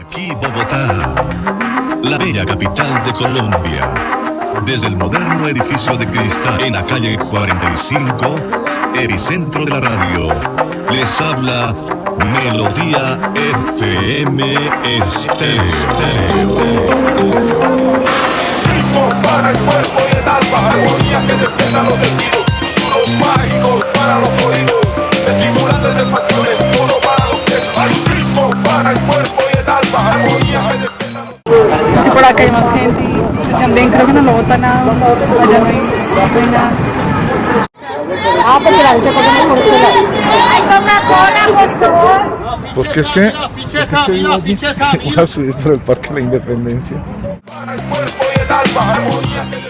aquí Bogotá, la bella capital de Colombia. Desde el moderno edificio de cristal en la calle 45, epicentro de la radio, les habla Melodía FM Estéreo. Ritmo para el cuerpo y el alma, armonía que despierta los sentidos, susurros mágicos para los oídos, estimulantes de pasiones, todo para los pies. Hay ritmo para el cuerpo y el alma, armonía que despierta los sentidos. Y por acá hay más gente. Ese andén creo que no lo bota nada. Allá no hay nada. Ah, porque la lucha cosa mejor que la. ¡Ay, Coca-Cola, por favor! Porque es que voy a subir por el Parque de la Independencia. Para el cuerpo y el alma, armonía que